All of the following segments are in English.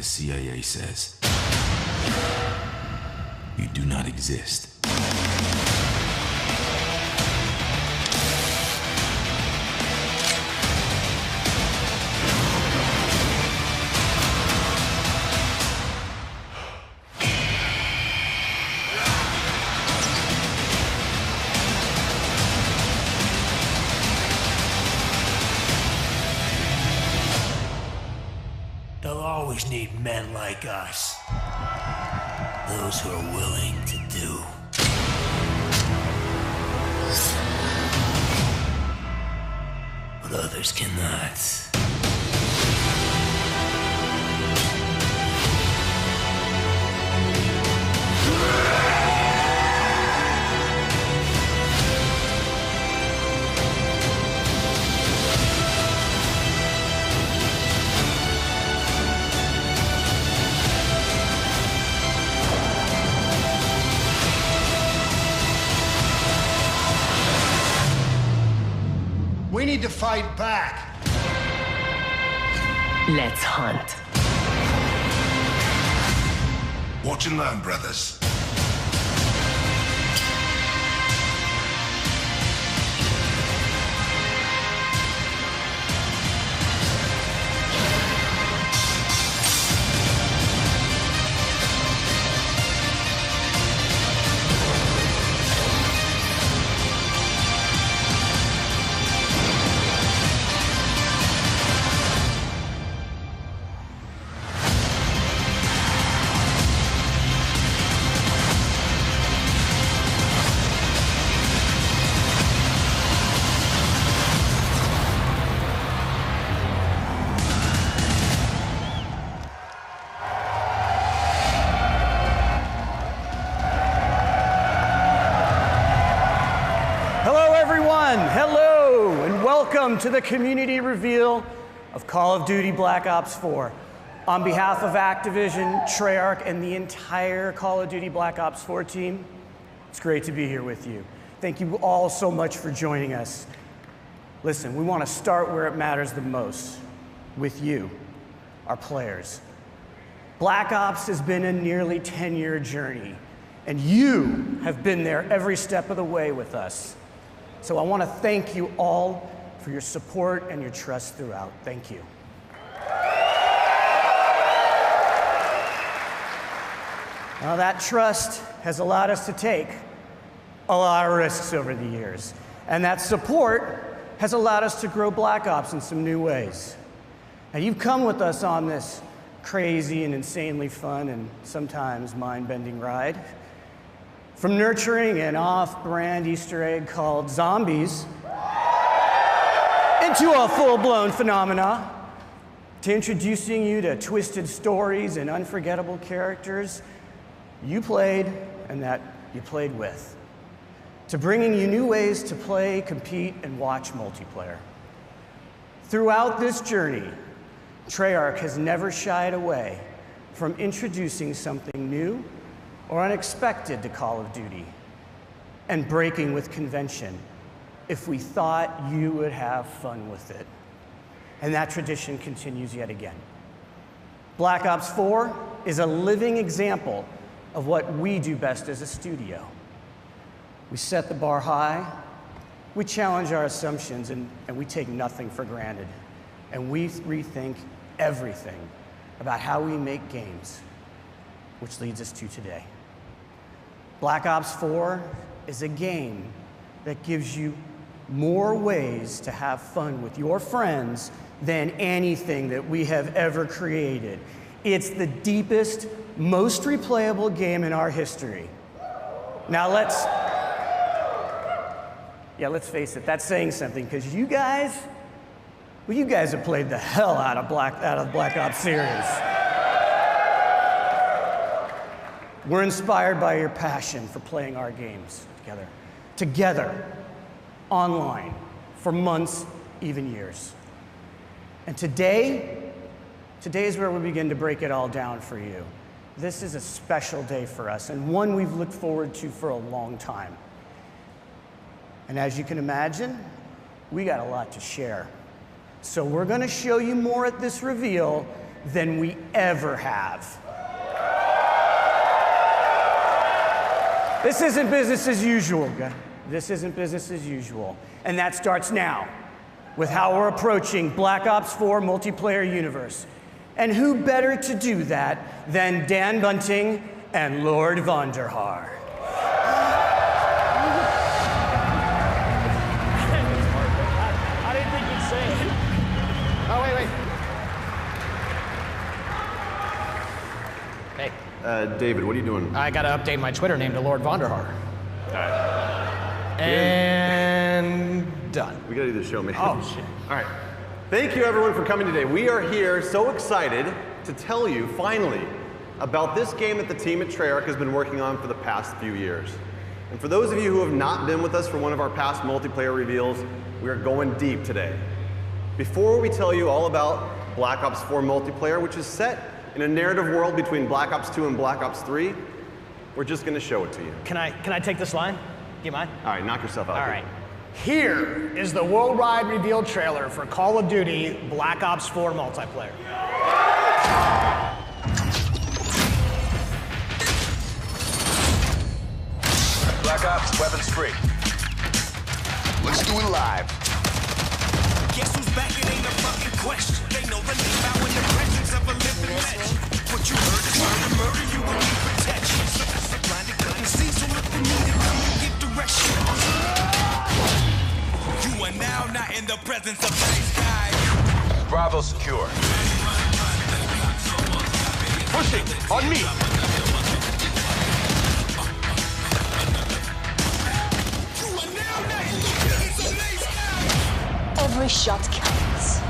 the CIA says. You do not exist. They'll always need men like us. Those who are willing to do. But others cannot. We need to fight back. Let's hunt. Watch and learn, brothers. Hello, and welcome to the community reveal of Call of Duty Black Ops 4. On behalf of Activision, Treyarch, and the entire Call of Duty Black Ops 4 team, it's great to be here with you. Thank you all so much for joining us. Listen, we want to start where it matters the most, with you, our players. Black Ops has been a nearly 10-year journey, and you have been there every step of the way with us. So I want to thank you all for your support and your trust throughout. Thank you. Now, that trust has allowed us to take a lot of risks over the years, and that support has allowed us to grow Black Ops in some new ways. Now, you've come with us on this crazy and insanely fun and sometimes mind-bending ride. From nurturing an off-brand Easter egg called zombies into a full-blown phenomena, to introducing you to twisted stories and unforgettable characters you played and that you played with, to bringing you new ways to play, compete, and watch multiplayer. Throughout this journey, Treyarch has never shied away from introducing something new or unexpected to Call of Duty, and breaking with convention if we thought you would have fun with it. And that tradition continues yet again. Black Ops 4 is a living example of what we do best as a studio. We set the bar high, we challenge our assumptions, and we take nothing for granted. And we rethink everything about how we make games, which leads us to today. Black Ops 4 is a game that gives you more ways to have fun with your friends than anything that we have ever created. It's the deepest, most replayable game in our history. Now let's face it, that's saying something, because you guys have played the hell out of the Black Ops series. We're inspired by your passion for playing our games together, online, for months, even years. And today is where we begin to break it all down for you. This is a special day for us, and one we've looked forward to for a long time. And as you can imagine, we got a lot to share. So we're gonna show you more at this reveal than we ever have. This isn't business as usual, guys. This isn't business as usual. And that starts now with how we're approaching Black Ops 4 multiplayer universe. And who better to do that than Dan Bunting and Lord Vonderhaar. I didn't think you'd say it. Oh, wait. Hey. David, what are you doing? I gotta update my Twitter name to Lord Vonderhaar. And done. We gotta do the show, man. Oh, shit. All right. Thank you, everyone, for coming today. We are here so excited to tell you, finally, about this game that the team at Treyarch has been working on for the past few years. And for those of you who have not been with us for one of our past multiplayer reveals, we are going deep today. Before we tell you all about Black Ops 4 multiplayer, which is set in a narrative world between Black Ops 2 and Black Ops 3, we're just gonna show it to you. Can I take this line? Do you mind? All right, knock yourself out. All right. Here is the worldwide reveal trailer for Call of Duty Black Ops 4 multiplayer. Black Ops, weapons free. Let's do it live. Guess who's back? It ain't a fucking question. They know the name out in the presence of a living legend. What you heard is trying to murder you and need protection. So that's a blinded couldn't see, so if you need it, come and get direction. You are now not in the presence of nice guys. Bravo secure. Pushing, on me. You are now not in the presence of nice guys. Every shot counts.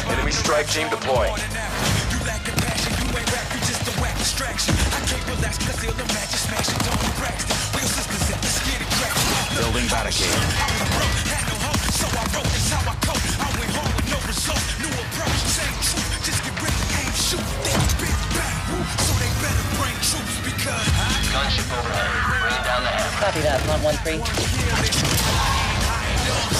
Enemy strike team deployed. You lack compassion, you ain't rap, you just a whack distraction. I can't relax, cause they'll imagine smashing Tony Braxton. Real sisters at the skinny crack. Building barricade. I was broke, had no hope, so I wrote this how I cope. I went home with no results, new approach, same truth. Just get ready, aim, shoot, think big bang, woo. So they better bring troops because Gunship overhead. Bring down the head. Copy that, 113.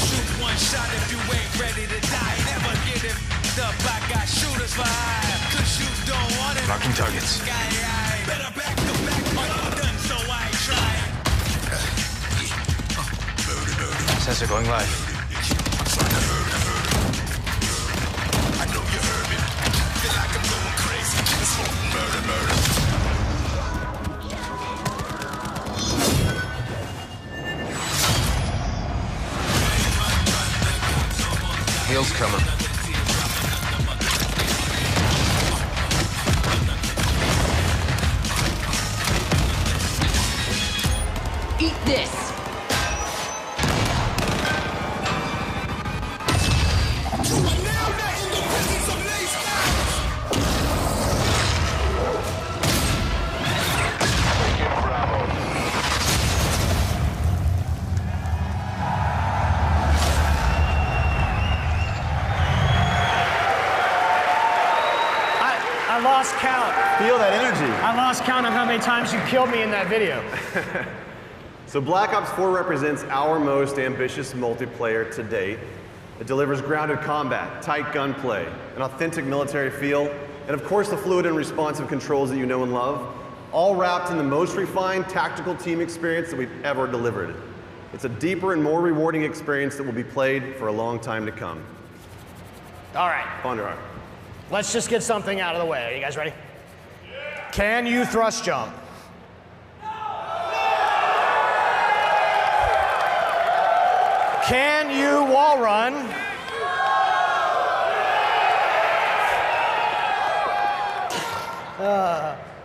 shoot one shot if you ain't ready to die. Never get it up, I got shooters for hire. Cause you don't want it. Marking targets. Better back to back, but I'm done, so I ain't trying. Sensor going live. I know you heard me. Feel like I'm going crazy. It's murder, murder. Hail's coming. Eat this! You are now not in the presence of nice guys. I lost count. Feel that energy. I lost count of how many times you killed me in that video. So Black Ops 4 represents our most ambitious multiplayer to date. It delivers grounded combat, tight gunplay, an authentic military feel, and of course the fluid and responsive controls that you know and love, all wrapped in the most refined tactical team experience that we've ever delivered. It's a deeper and more rewarding experience that will be played for a long time to come. All right, Vonderhaar. let's just get something out of the way. Are you guys ready? Can you thrust jump? Can you wall run?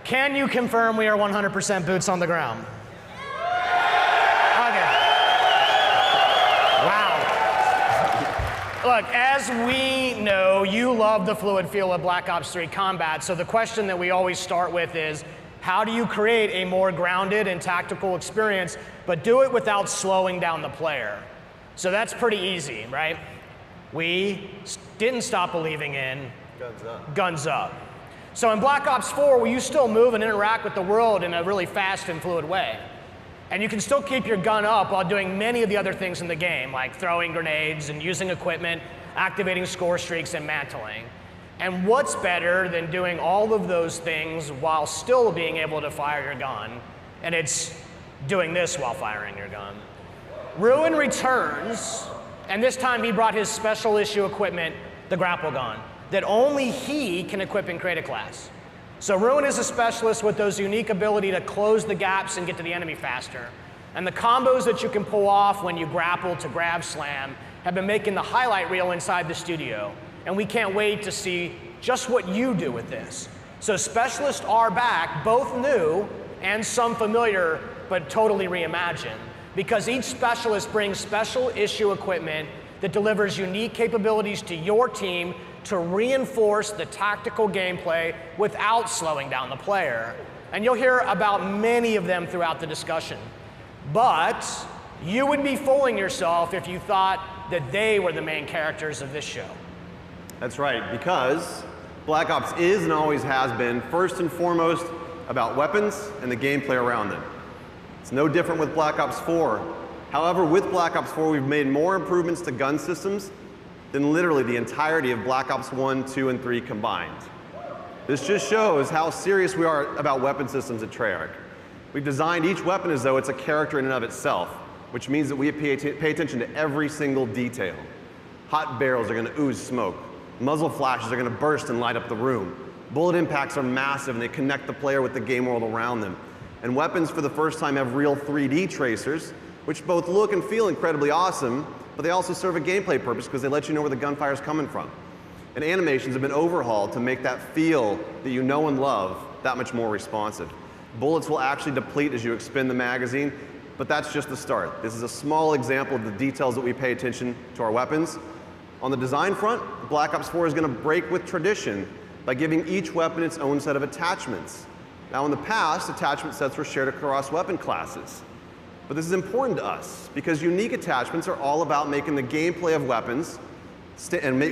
Can you confirm we are 100% boots on the ground? Okay. Wow. Look, as we know, you love the fluid feel of Black Ops 3 combat, so the question that we always start with is, how do you create a more grounded and tactical experience, but do it without slowing down the player? So that's pretty easy, right? We didn't stop believing in Guns up. Guns up. So in Black Ops 4, will you still move and interact with the world in a really fast and fluid way? And you can still keep your gun up while doing many of the other things in the game, like throwing grenades and using equipment, activating score streaks, and mantling. And what's better than doing all of those things while still being able to fire your gun? And it's doing this while firing your gun. Ruin returns, and this time he brought his special issue equipment, the grapple gun, that only he can equip and create a class. So Ruin is a specialist with those unique ability to close the gaps and get to the enemy faster. And the combos that you can pull off when you grapple to grab slam have been making the highlight reel inside the studio. And we can't wait to see just what you do with this. So specialists are back, both new and some familiar, but totally reimagined, because each specialist brings special issue equipment that delivers unique capabilities to your team to reinforce the tactical gameplay without slowing down the player. And you'll hear about many of them throughout the discussion. But you would be fooling yourself if you thought that they were the main characters of this show. That's right, because Black Ops is and always has been first and foremost about weapons and the gameplay around them. It's no different with Black Ops 4. However, with Black Ops 4, we've made more improvements to gun systems than literally the entirety of Black Ops 1, 2, and 3 combined. This just shows how serious we are about weapon systems at Treyarch. We've designed each weapon as though it's a character in and of itself, which means that we pay attention to every single detail. Hot barrels are going to ooze smoke. Muzzle flashes are going to burst and light up the room. Bullet impacts are massive and they connect the player with the game world around them. And weapons for the first time have real 3D tracers, which both look and feel incredibly awesome, but they also serve a gameplay purpose because they let you know where the gunfire is coming from. And animations have been overhauled to make that feel that you know and love that much more responsive. Bullets will actually deplete as you expend the magazine, but that's just the start. This is a small example of the details that we pay attention to our weapons. On the design front, Black Ops 4 is going to break with tradition by giving each weapon its own set of attachments. Now in the past, attachment sets were shared across weapon classes. But this is important to us because unique attachments are all about making the gameplay of weapons and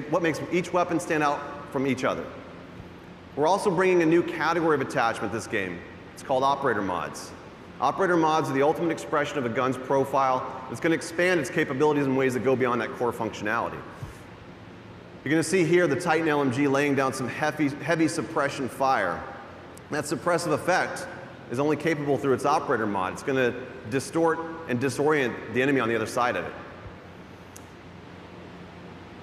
what makes each weapon stand out from each other. We're also bringing a new category of attachment this game. It's called operator mods. Operator mods are the ultimate expression of a gun's profile. It's going to expand its capabilities in ways that go beyond that core functionality. You're going to see here the Titan LMG laying down some heavy suppression fire. That suppressive effect is only capable through its operator mod. It's going to distort and disorient the enemy on the other side of it.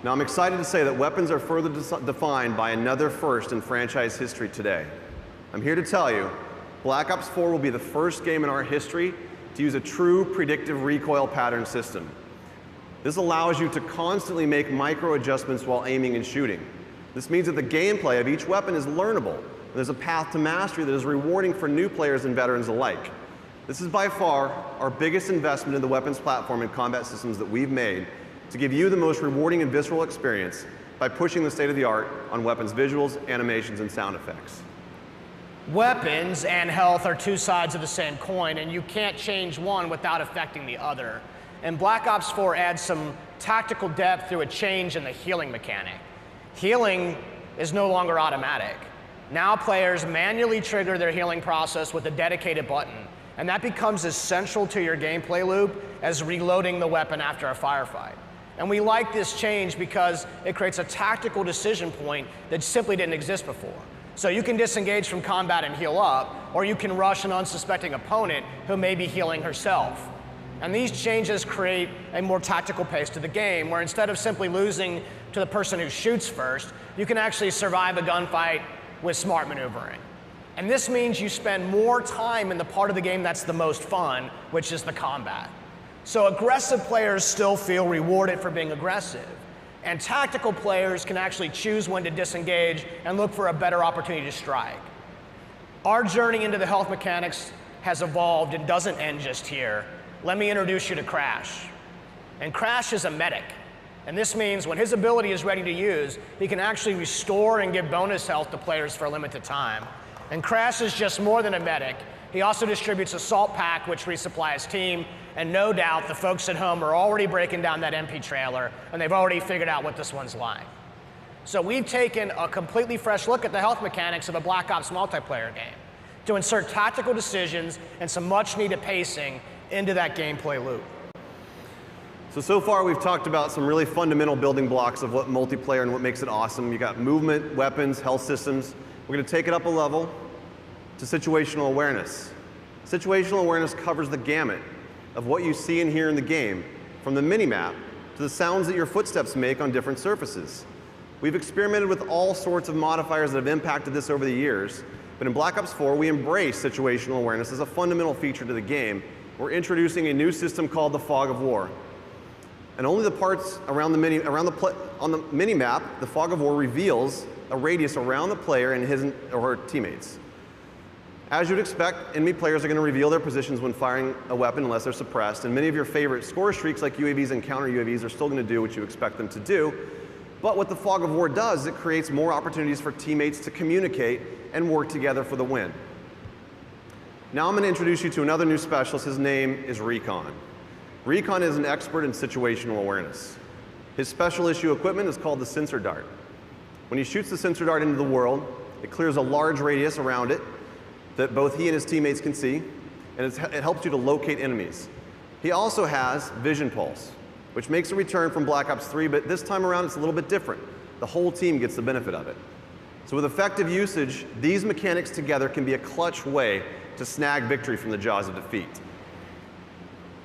Now I'm excited to say that weapons are further defined by another first in franchise history today. I'm here to tell you, Black Ops 4 will be the first game in our history to use a true predictive recoil pattern system. This allows you to constantly make micro adjustments while aiming and shooting. This means that the gameplay of each weapon is learnable, and there's a path to mastery that is rewarding for new players and veterans alike. This is by far our biggest investment in the weapons platform and combat systems that we've made to give you the most rewarding and visceral experience by pushing the state of the art on weapons visuals, animations, and sound effects. Weapons and health are two sides of the same coin, and you can't change one without affecting the other. And Black Ops 4 adds some tactical depth through a change in the healing mechanic. Healing is no longer automatic. Now players manually trigger their healing process with a dedicated button, and that becomes as central to your gameplay loop as reloading the weapon after a firefight. And we like this change because it creates a tactical decision point that simply didn't exist before. So you can disengage from combat and heal up, or you can rush an unsuspecting opponent who may be healing herself. And these changes create a more tactical pace to the game, where instead of simply losing to the person who shoots first, you can actually survive a gunfight with smart maneuvering. And this means you spend more time in the part of the game that's the most fun, which is the combat. So aggressive players still feel rewarded for being aggressive. And tactical players can actually choose when to disengage and look for a better opportunity to strike. Our journey into the health mechanics has evolved and doesn't end just here. Let me introduce you to Crash. And Crash is a medic. And this means when his ability is ready to use, he can actually restore and give bonus health to players for a limited time. And Crash is just more than a medic. He also distributes a salt pack, which resupplies his team, and no doubt the folks at home are already breaking down that MP trailer, and they've already figured out what this one's like. So we've taken a completely fresh look at the health mechanics of a Black Ops multiplayer game. to insert tactical decisions and some much-needed pacing into that gameplay loop. So far we've talked about some really fundamental building blocks of what multiplayer and what makes it awesome. You got movement, weapons, health systems. We're going to take it up a level to situational awareness. Situational awareness covers the gamut of what you see and hear in the game, from the minimap to the sounds that your footsteps make on different surfaces. We've experimented with all sorts of modifiers that have impacted this over the years, but in Black Ops 4 we embrace situational awareness as a fundamental feature to the game. We're introducing a new system called the Fog of War. And only the parts around on the minimap, the Fog of War reveals a radius around the player and his or her teammates. As you'd expect, enemy players are going to reveal their positions when firing a weapon unless they're suppressed, and many of your favorite score streaks like UAVs and counter UAVs are still going to do what you expect them to do. But what the Fog of War does is it creates more opportunities for teammates to communicate and work together for the win. Now I'm going to introduce you to another new specialist. His name is Recon. Recon is an expert in situational awareness. His special issue equipment is called the Sensor Dart. When he shoots the Sensor Dart into the world, it clears a large radius around it that both he and his teammates can see, and it helps you to locate enemies. He also has Vision Pulse, which makes a return from Black Ops 3, but this time around it's a little bit different. The whole team gets the benefit of it. So with effective usage, these mechanics together can be a clutch way to snag victory from the jaws of defeat.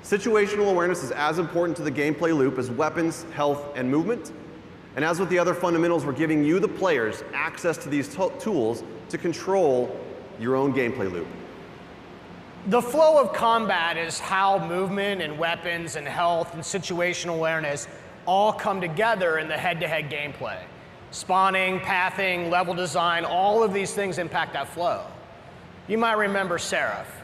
Situational awareness is as important to the gameplay loop as weapons, health, and movement. And as with the other fundamentals, we're giving you, the players, access to these tools to control your own gameplay loop. The flow of combat is how movement and weapons and health and situational awareness all come together in the head-to-head gameplay. Spawning, pathing, level design, all of these things impact that flow. You might remember Seraph.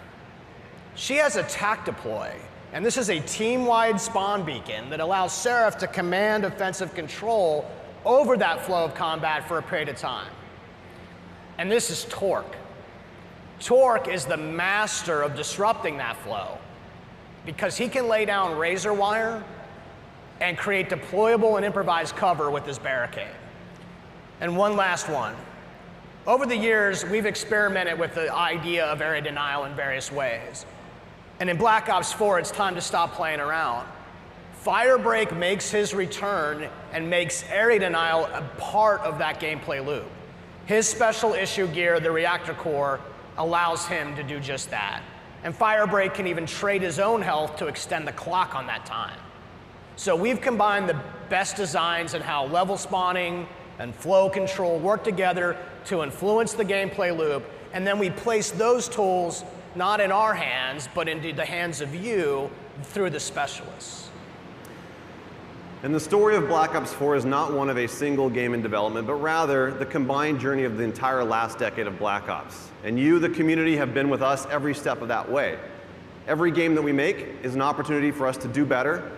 She has a TAC deploy, and this is a team-wide spawn beacon that allows Seraph to command offensive control over that flow of combat for a period of time. And this is Torque. Torque is the master of disrupting that flow because he can lay down razor wire and create deployable and improvised cover with his barricade. And one last one. Over the years, we've experimented with the idea of area denial in various ways. And in Black Ops 4, it's time to stop playing around. Firebreak makes his return and makes area denial a part of that gameplay loop. His special issue gear, the Reactor Core, allows him to do just that. And Firebreak can even trade his own health to extend the clock on that time. So we've combined the best designs in how level spawning and flow control work together to influence the gameplay loop, and then we place those tools not in our hands, but into the hands of you through the specialists. And the story of Black Ops 4 is not one of a single game in development, but rather the combined journey of the entire last decade of Black Ops. And you, the community, have been with us every step of that way. Every game that we make is an opportunity for us to do better,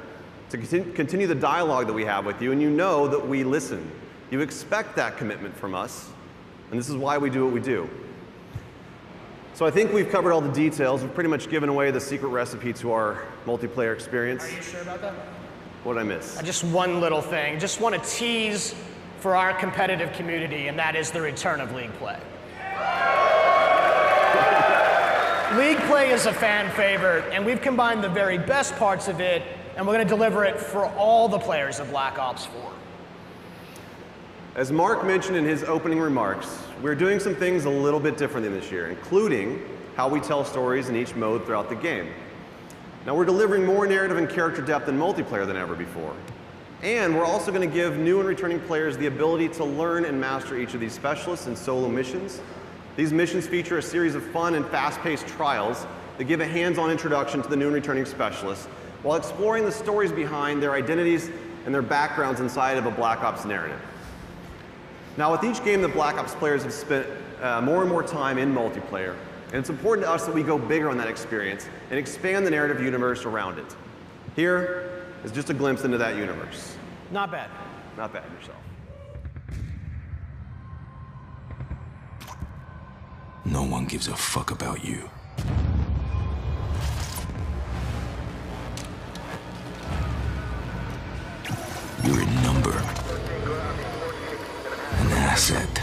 to continue the dialogue that we have with you, and you know that we listen. You expect that commitment from us, and this is why we do what we do. So I think we've covered all the details. We've pretty much given away the secret recipe to our multiplayer experience. Are you sure about that? What did I miss? Just one little thing. Just want to tease for our competitive community, and that is the return of League Play. League Play is a fan favorite, and we've combined the very best parts of it, and we're going to deliver it for all the players of Black Ops 4. As Mark mentioned in his opening remarks, we're doing some things a little bit different than this year, including how we tell stories in each mode throughout the game. Now, we're delivering more narrative and character depth in multiplayer than ever before. And we're also going to give new and returning players the ability to learn and master each of these specialists in solo missions. These missions feature a series of fun and fast-paced trials that give a hands-on introduction to the new and returning specialists, while exploring the stories behind their identities and their backgrounds inside of a Black Ops narrative. Now, with each game, the Black Ops players have spent more and more time in multiplayer, and it's important to us that we go bigger on that experience and expand the narrative universe around it. Here is just a glimpse into that universe. Not bad. Not bad yourself. No one gives a fuck about you. You're a number. An asset.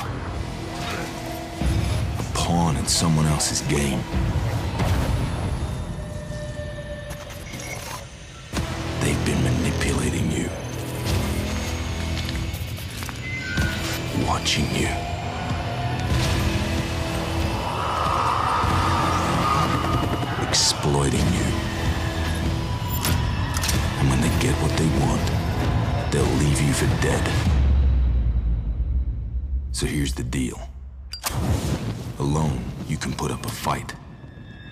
A pawn in someone else's game. They've been manipulating you. Watching you. Exploiting you. And when they get what they want, they'll leave you for dead. So here's the deal. Alone, you can put up a fight.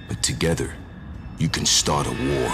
But together, you can start a war.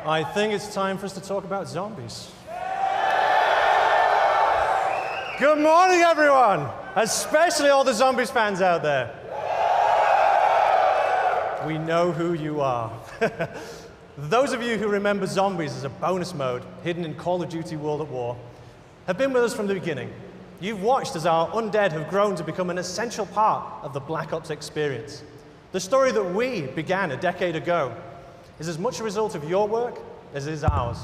I think it's time for us to talk about zombies. Good morning, everyone, especially all the Zombies fans out there. We know who you are. Those of you who remember Zombies as a bonus mode hidden in Call of Duty World at War have been with us from the beginning. You've watched as our undead have grown to become an essential part of the Black Ops experience. The story that we began a decade ago is as much a result of your work as it is ours.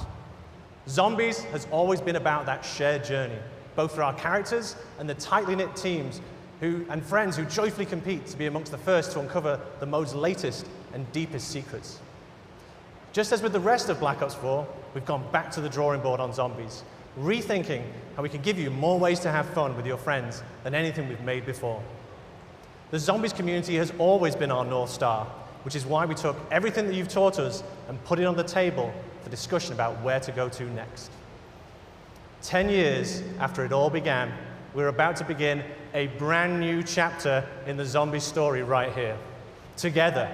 Zombies has always been about that shared journey, both for our characters and the tightly knit teams and friends who joyfully compete to be amongst the first to uncover the mode's latest and deepest secrets. Just as with the rest of Black Ops 4, we've gone back to the drawing board on zombies, rethinking how we can give you more ways to have fun with your friends than anything we've made before. The Zombies community has always been our North Star, which is why we took everything that you've taught us and put it on the table for discussion about where to go to next. 10 years after it all began, we're about to begin a brand new chapter in the zombie story right here, together.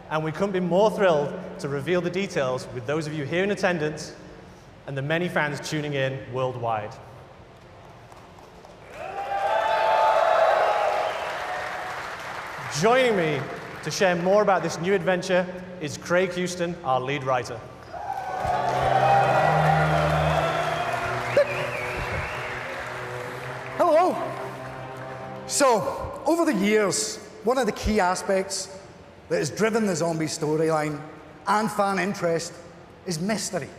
And we couldn't be more thrilled to reveal the details with those of you here in attendance and the many fans tuning in worldwide. Joining me to share more about this new adventure is Craig Houston, our lead writer. Hello. So, over the years, one of the key aspects that has driven the zombie storyline and fan interest is mystery.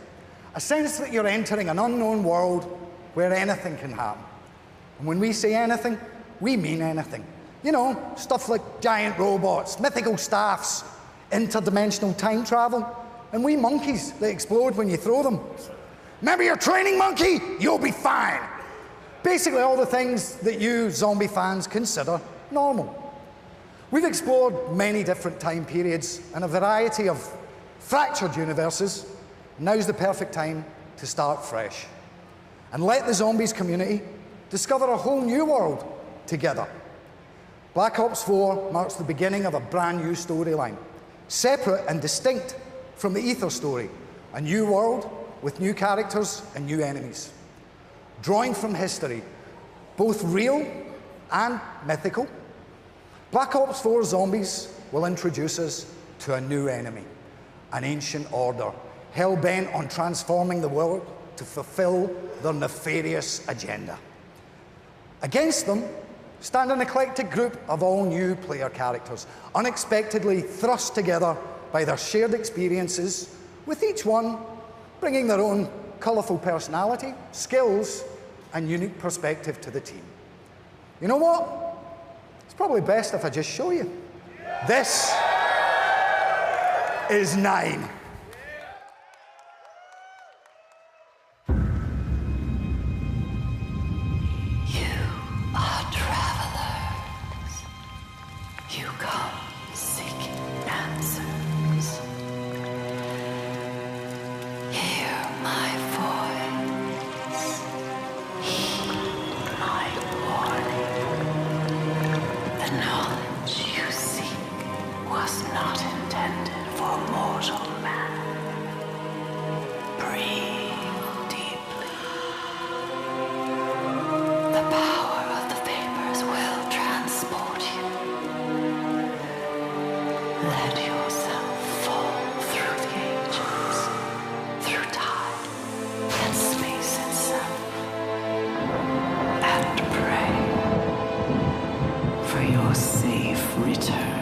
A sense that you're entering an unknown world where anything can happen. And when we say anything, we mean anything. You know, stuff like giant robots, mythical staffs, interdimensional time travel, and wee monkeys that explode when you throw them. Remember your training monkey? You'll be fine. Basically all the things that you zombie fans consider normal. We've explored many different time periods and a variety of fractured universes. Now's the perfect time to start fresh and let the zombies community discover a whole new world together. Black Ops 4 marks the beginning of a brand new storyline, separate and distinct from the Ether story, a new world with new characters and new enemies. Drawing from history, both real and mythical, Black Ops 4 Zombies will introduce us to a new enemy, an ancient order, hell-bent on transforming the world to fulfill their nefarious agenda. Against them stand an eclectic group of all new player characters, unexpectedly thrust together by their shared experiences, with each one bringing their own colourful personality, skills, and unique perspective to the team. You know what? It's probably best if I just show you. This is 9. You come seeking answers. power of the vapors will transport you. Let yourself fall through the ages, through time and space itself, and pray for your safe return.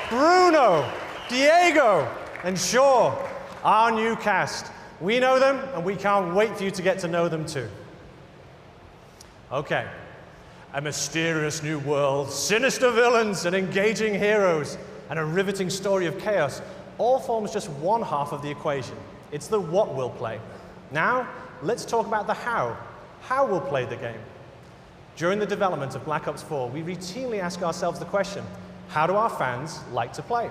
Bruno, Diego, and Shaw, our new cast. We know them, and we can't wait for you to get to know them too. Okay, a mysterious new world, sinister villains, and engaging heroes, and a riveting story of chaos all forms just one half of the equation. It's the what we'll play. Now, let's talk about the how. How we'll play the game. During the development of Black Ops 4, we routinely ask ourselves the question, how do our fans like to play?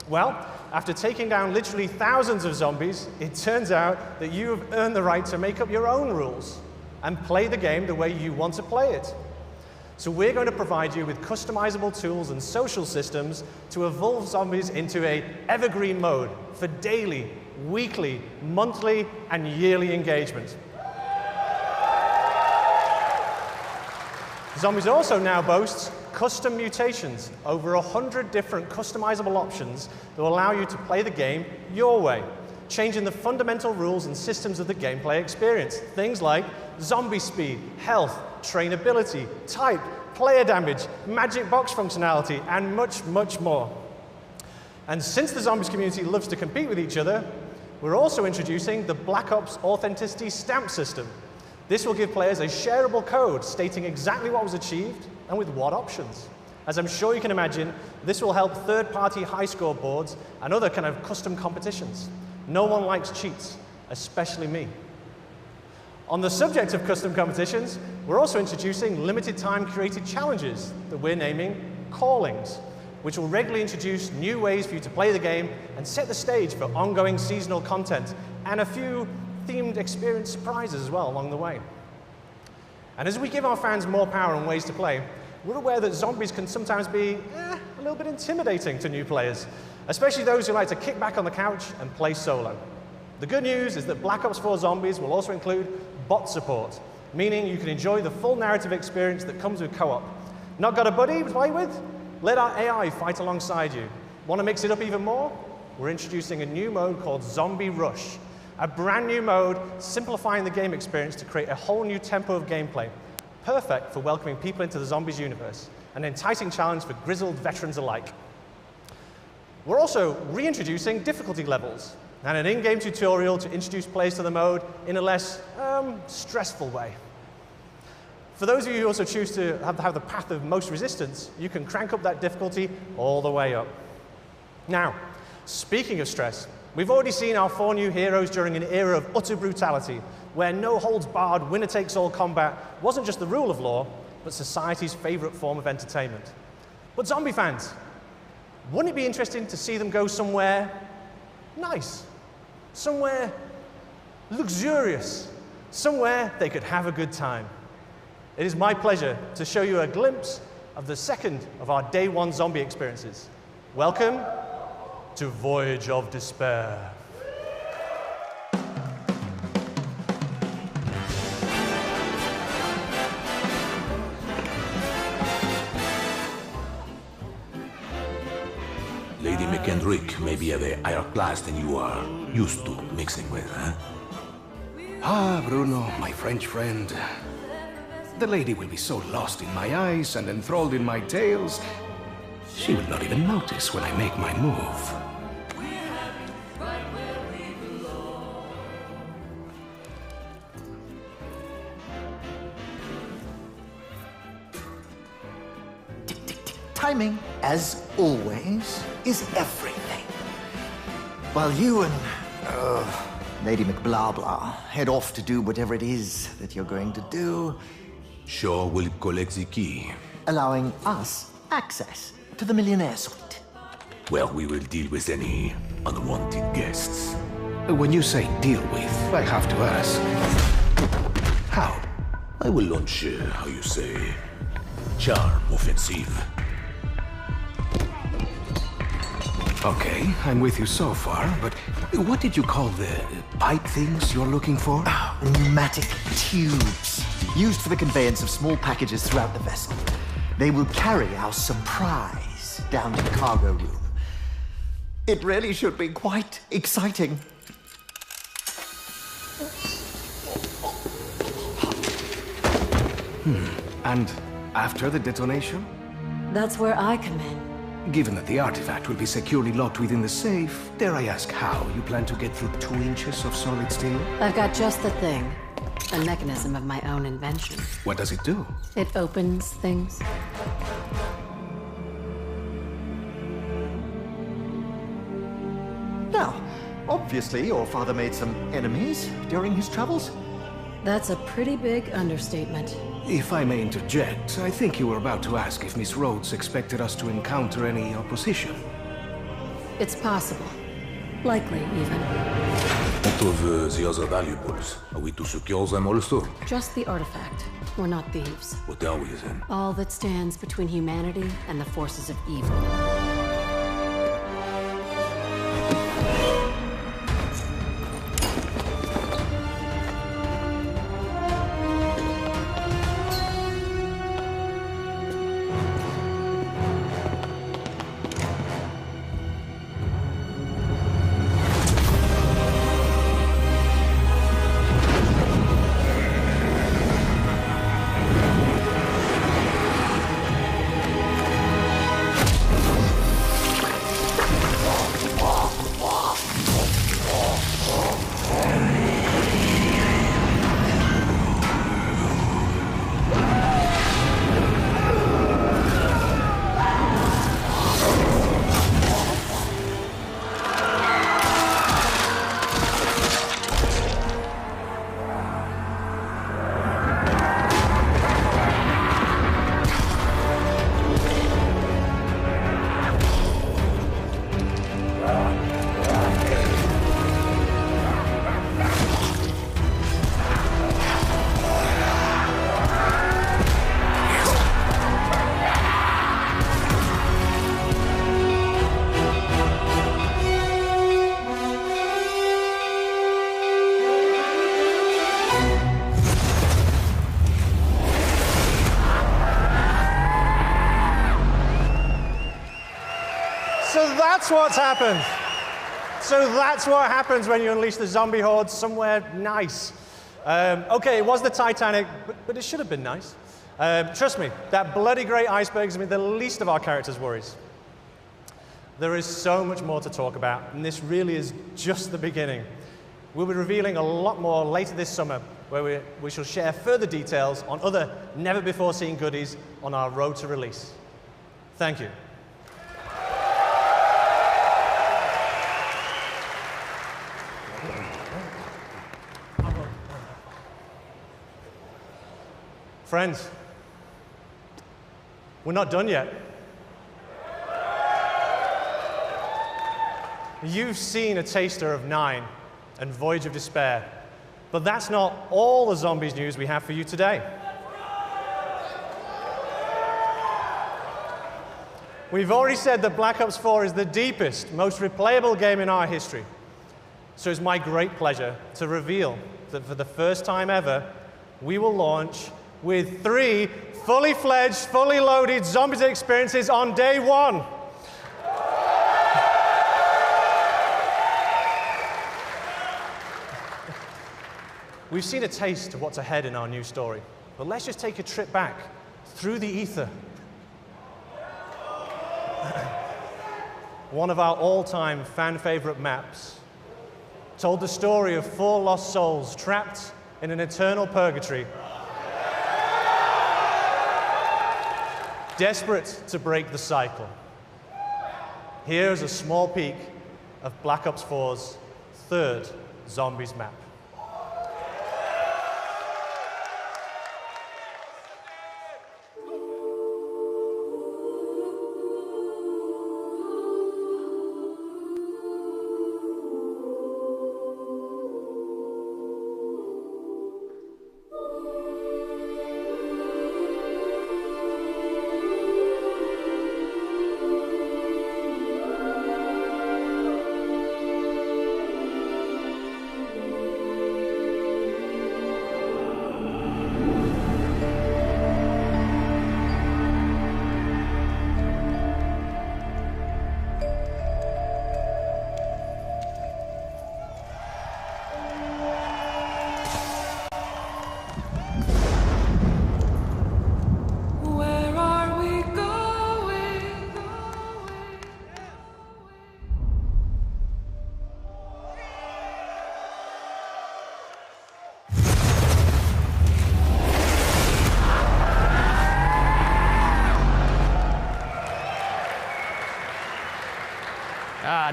Well, after taking down literally thousands of zombies, it turns out that you have earned the right to make up your own rules and play the game the way you want to play it. So we're going to provide you with customizable tools and social systems to evolve zombies into an evergreen mode for daily, weekly, monthly, and yearly engagement. Zombies also now boasts custom mutations, over 100 different customizable options that will allow you to play the game your way, changing the fundamental rules and systems of the gameplay experience. Things like zombie speed, health, trainability, type, player damage, magic box functionality, and much, much more. And since the zombies community loves to compete with each other, we're also introducing the Black Ops Authenticity Stamp System. This will give players a shareable code stating exactly what was achieved and with what options. As I'm sure you can imagine, this will help third-party high score boards and other kind of custom competitions. No one likes cheats, especially me. On the subject of custom competitions, we're also introducing limited time created challenges that we're naming Callings. which will regularly introduce new ways for you to play the game and set the stage for ongoing seasonal content and a few themed experience surprises as well along the way. And as we give our fans more power and ways to play, we're aware that zombies can sometimes be a little bit intimidating to new players, especially those who like to kick back on the couch and play solo. The good news is that Black Ops 4 Zombies will also include bot support, meaning you can enjoy the full narrative experience that comes with co-op. Not got a buddy to play with? Let our AI fight alongside you. Want to mix it up even more? We're introducing a new mode called Zombie Rush, a brand new mode simplifying the game experience to create a whole new tempo of gameplay, perfect for welcoming people into the Zombies universe, an enticing challenge for grizzled veterans alike. We're also reintroducing difficulty levels and an in-game tutorial to introduce players to the mode in a less stressful way. For those of you who also choose to have the path of most resistance, you can crank up that difficulty all the way up. Now, speaking of stress, we've already seen our 4 new heroes during an era of utter brutality, where no-holds-barred, winner-takes-all combat wasn't just the rule of law, but society's favorite form of entertainment. But zombie fans, wouldn't it be interesting to see them go somewhere nice? Somewhere luxurious, somewhere they could have a good time. It is my pleasure to show you a glimpse of the second of our Day 1 zombie experiences. Welcome to Voyage of Despair. Lady McKendrick may be of a higher class than you are used to mixing with, huh? Ah, Bruno, my French friend. The lady will be so lost in my eyes and enthralled in my tales, she will not even notice when I make my move. Timing, as always, is everything. While you and Lady McBlahblah head off to do whatever it is that you're going to do, Shaw will collect the key. allowing us access to the Millionaire Suite. Well, we will deal with any unwanted guests. When you say deal with, I have to ask. How? I will launch, how you say, charm offensive. Okay, I'm with you so far, but what did you call the pipe things you're looking for? Pneumatic tubes, used for the conveyance of small packages throughout the vessel. They will carry our surprise down to the cargo room. It really should be quite exciting. And after the detonation? That's where I come in. Given that the artifact will be securely locked within the safe, dare I ask how you plan to get through 2 inches of solid steel? I've got just the thing. A mechanism of my own invention. What does it do? It opens things. Now, obviously your father made some enemies during his travels. That's a pretty big understatement. If I may interject, I think you were about to ask if Miss Rhodes expected us to encounter any opposition. It's possible. Likely, even. What of the other valuables? Are we to secure them also? Just the artifact. We're not thieves. What are we then? All that stands between humanity and the forces of evil. that's what's happened. So that's what happens when you unleash the zombie horde somewhere nice. Okay, it was the Titanic, but it should have been nice. Trust me, that bloody great iceberg is the least of our characters' worries. There is so much more to talk about, and this really is just the beginning. We'll be revealing a lot more later this summer, where we shall share further details on other never-before-seen goodies on our road to release. Thank you. Friends, we're not done yet. You've seen a taster of 9 and Voyage of Despair, but that's not all the zombies news we have for you today. We've already said that Black Ops 4 is the deepest, most replayable game in our history. So it's my great pleasure to reveal that for the first time ever, we will launch with 3 fully fledged, fully loaded Zombies experiences on day 1. We've seen a taste of what's ahead in our new story, but let's just take a trip back through the ether. One of our all-time fan-favorite maps told the story of 4 lost souls trapped in an eternal purgatory, desperate to break the cycle. Here's a small peek of Black Ops 4's 3rd Zombies map.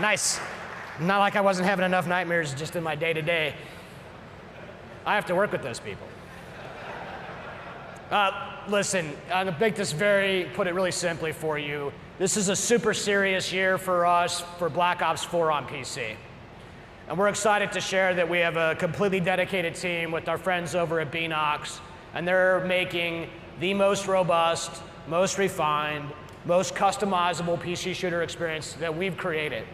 Nice. Not like I wasn't having enough nightmares just in my day-to-day. I have to work with those people. Listen, I'm gonna make this put it really simply for you. This is a super serious year for us for Black Ops 4 on PC. And we're excited to share that we have a completely dedicated team with our friends over at Beenox, and they're making the most robust, most refined, most customizable PC shooter experience that we've created.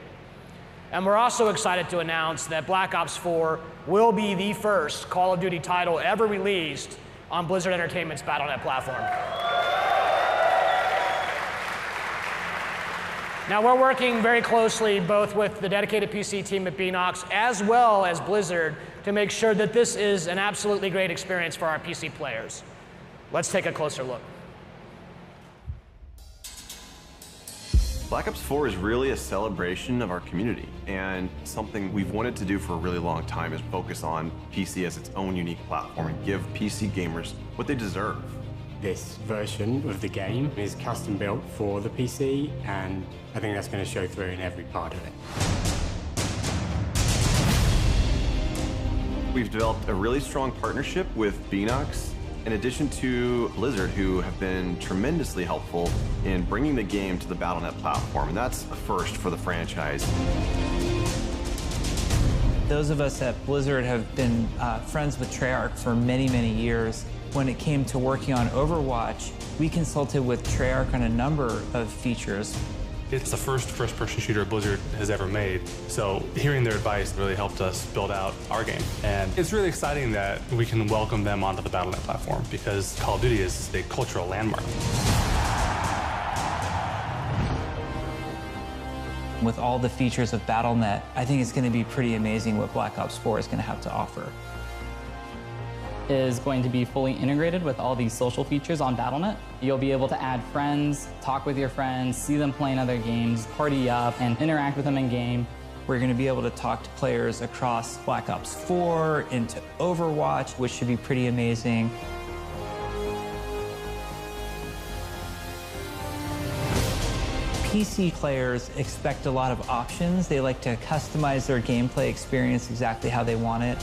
And we're also excited to announce that Black Ops 4 will be the first Call of Duty title ever released on Blizzard Entertainment's Battle.net platform. Now, we're working very closely both with the dedicated PC team at Beenox as well as Blizzard to make sure that this is an absolutely great experience for our PC players. Let's take a closer look. Black Ops 4 is really a celebration of our community, and something we've wanted to do for a really long time is focus on PC as its own unique platform and give PC gamers what they deserve. This version of the game is custom built for the PC, and I think that's going to show through in every part of it. We've developed a really strong partnership with Beenox, in addition to Blizzard, who have been tremendously helpful in bringing the game to the Battle.net platform, and that's a first for the franchise. Those of us at Blizzard have been friends with Treyarch for many, many years. When it came to working on Overwatch, we consulted with Treyarch on a number of features. It's the first first-person shooter Blizzard has ever made, so hearing their advice really helped us build out our game. And it's really exciting that we can welcome them onto the Battle.net platform, because Call of Duty is a cultural landmark. With all the features of Battle.net, I think it's going to be pretty amazing what Black Ops 4 is going to have to offer. Is going to be fully integrated with all these social features on Battle.net. You'll be able to add friends, talk with your friends, see them playing other games, party up, and interact with them in-game. We're going to be able to talk to players across Black Ops 4 into Overwatch, which should be pretty amazing. PC players expect a lot of options. They like to customize their gameplay experience exactly how they want it.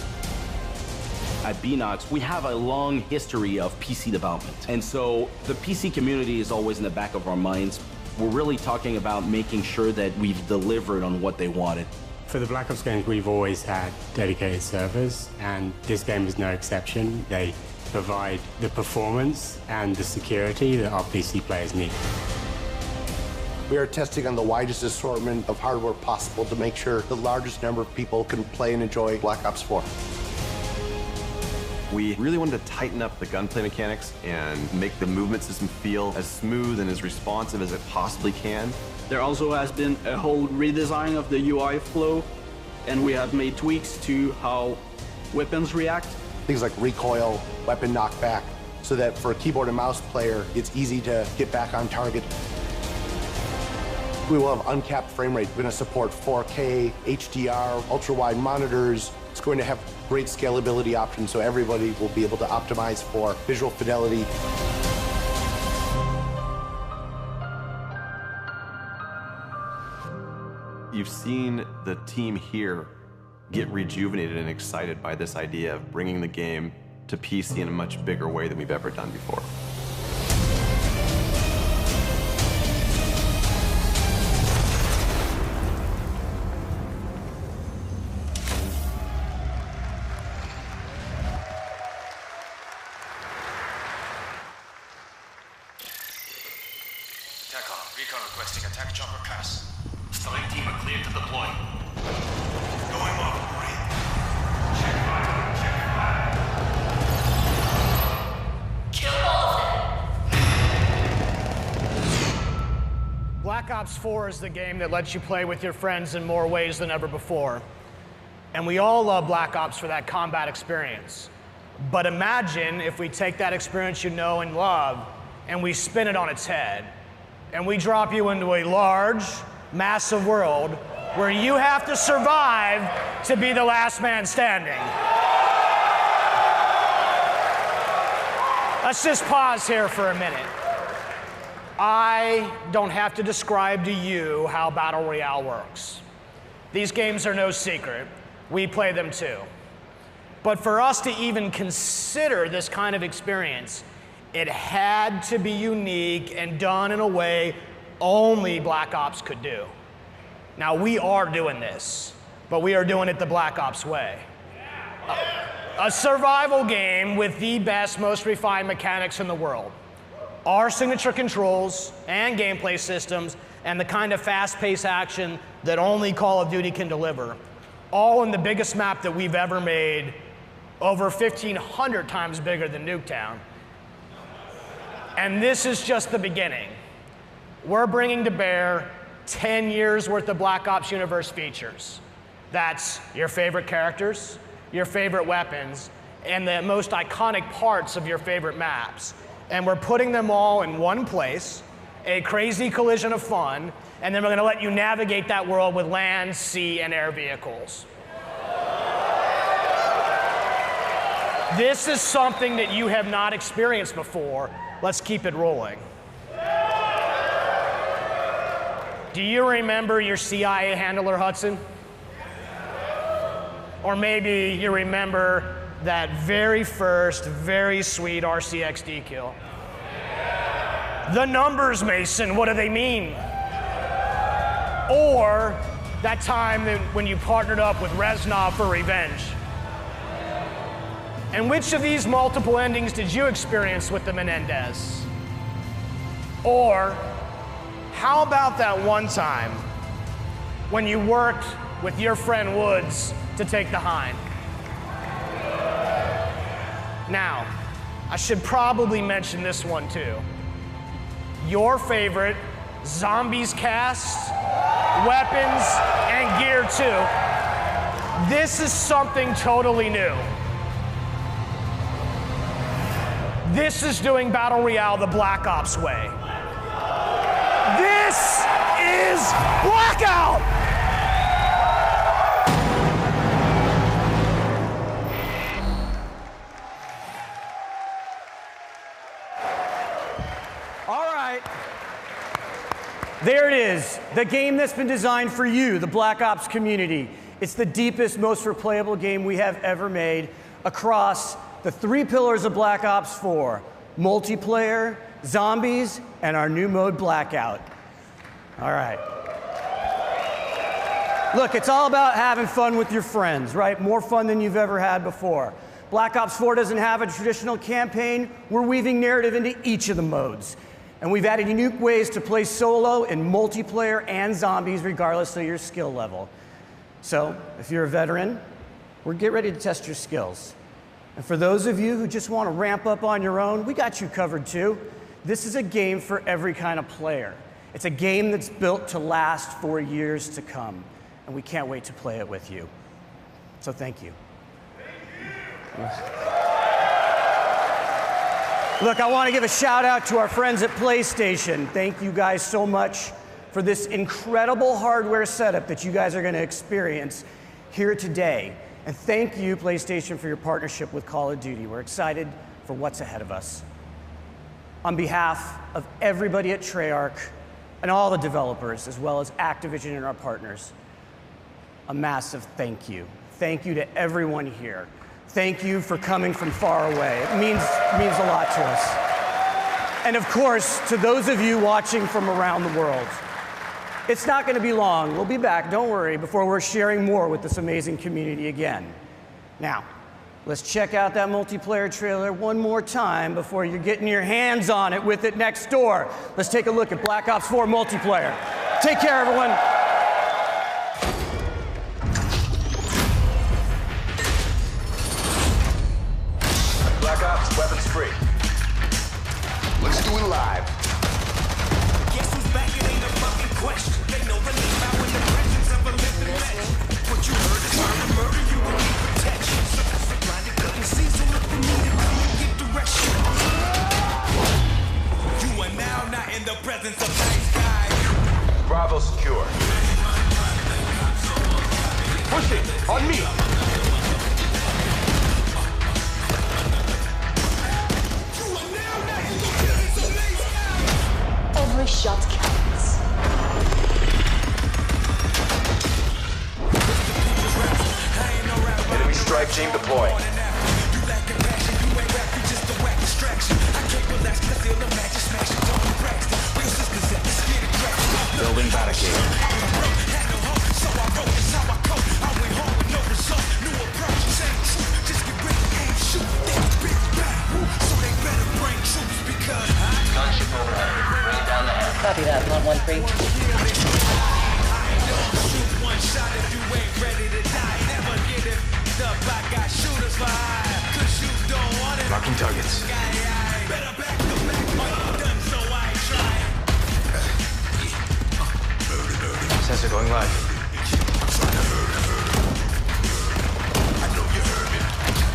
At Beenox, we have a long history of PC development. And so the PC community is always in the back of our minds. We're really talking about making sure that we've delivered on what they wanted. For the Black Ops games, we've always had dedicated servers, and this game is no exception. They provide the performance and the security that our PC players need. We are testing on the widest assortment of hardware possible to make sure the largest number of people can play and enjoy Black Ops 4. We really wanted to tighten up the gunplay mechanics and make the movement system feel as smooth and as responsive as it possibly can. There also has been a whole redesign of the UI flow, and we have made tweaks to how weapons react. Things like recoil, weapon knockback, so that for a keyboard and mouse player, it's easy to get back on target. We will have uncapped frame rate. We're going to support 4K, HDR, ultra-wide monitors. It's going to have great scalability options, so everybody will be able to optimize for visual fidelity. You've seen the team here get rejuvenated and excited by this idea of bringing the game to PC in a much bigger way than we've ever done before. TACOM, recon requesting attack chopper pass. Select team are cleared to deploy. Going off grid. Check fire, check fire. Kill all of them. Black Ops 4 is the game that lets you play with your friends in more ways than ever before. And we all love Black Ops for that combat experience. But imagine if we take that experience you know and love and we spin it on its head. And we drop you into a large, massive world where you have to survive to be the last man standing. Let's just pause here for a minute. I don't have to describe to you how Battle Royale works. These games are no secret. We play them too. But for us to even consider this kind of experience, it had to be unique and done in a way only Black Ops could do. Now, we are doing this, but we are doing it the Black Ops way. A survival game with the best, most refined mechanics in the world. Our signature controls and gameplay systems and the kind of fast-paced action that only Call of Duty can deliver. All in the biggest map that we've ever made, over 1,500 times bigger than Nuketown. And this is just the beginning. We're bringing to bear 10 years worth of Black Ops Universe features. That's your favorite characters, your favorite weapons, and the most iconic parts of your favorite maps. And we're putting them all in one place, a crazy collision of fun, and then we're gonna let you navigate that world with land, sea, and air vehicles. This is something that you have not experienced before. Let's keep it rolling. Do you remember your CIA handler, Hudson? Or maybe you remember that very first, very sweet RCXD kill. The numbers, Mason, what do they mean? Or that time when you partnered up with Reznov for revenge. And which of these multiple endings did you experience with the Menendez? Or how about that one time when you worked with your friend Woods to take the Hind? Now, I should probably mention this one too. Your favorite Zombies cast weapons, and gear too. This is something totally new. This is doing Battle Royale the Black Ops way. This is Blackout! All right. There it is, the game that's been designed for you, the Black Ops community. It's the deepest, most replayable game we have ever made across the 3 pillars of Black Ops 4, multiplayer, zombies, and our new mode, Blackout. All right. Look, it's all about having fun with your friends, right? More fun than you've ever had before. Black Ops 4 doesn't have a traditional campaign. We're weaving narrative into each of the modes. And we've added unique ways to play solo in multiplayer and zombies, regardless of your skill level. So, if you're a veteran, get ready to test your skills. And for those of you who just want to ramp up on your own, we got you covered too. This is a game for every kind of player. It's a game that's built to last for years to come, and we can't wait to play it with you. So thank you. Look, I want to give a shout out to our friends at PlayStation. Thank you guys so much for this incredible hardware setup that you guys are going to experience here today. And thank you, PlayStation, for your partnership with Call of Duty. We're excited for what's ahead of us. On behalf of everybody at Treyarch and all the developers, as well as Activision and our partners, a massive thank you. Thank you to everyone here. Thank you for coming from far away. It means a lot to us. And of course, to those of you watching from around the world. It's not going to be long. We'll be back, don't worry, before we're sharing more with this amazing community again. Now, let's check out that multiplayer trailer one more time before you're getting your hands on it with it next door. Let's take a look at Black Ops 4 multiplayer. Take care, everyone. Black Ops, weapons free. Let's do it live. Guess who's back? It ain't a fucking question. They know the name out in the presence of a living legend. What you heard is murder, you will need protection. So that's the blind that couldn't see, so look for me to come and get direction. You are now not in the presence of nice guys. Bravo secure. Push it, on me. Every shot counts. Enemy strike team deploy. Building barricade. Gunship overhead. Bring it down the hill. Copy that, 113. One shot if you ain't ready to die. Never get it. The block got shooters for hire. 'Cause you don't want it. Marking targets. Better back the back. Done, so I ain't trying. Sensor going live. I know you heard me.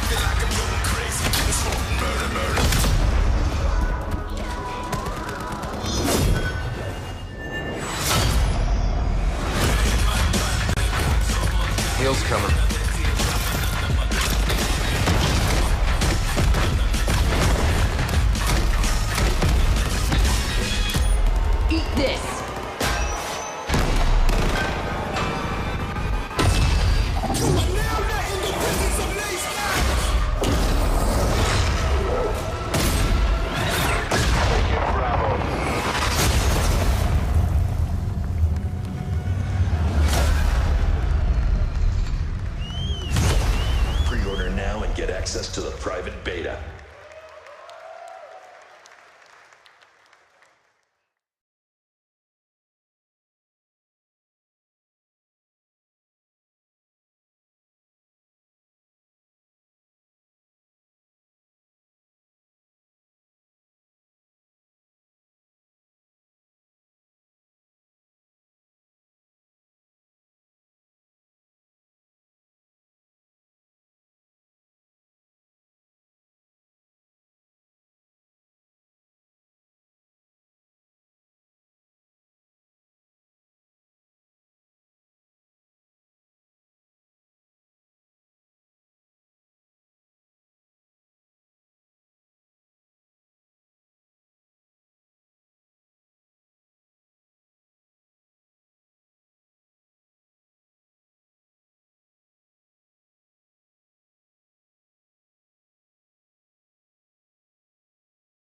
Feel like I'm going crazy. Murder. Heels coming. Eat this. Pre-order now and get access to the private beta.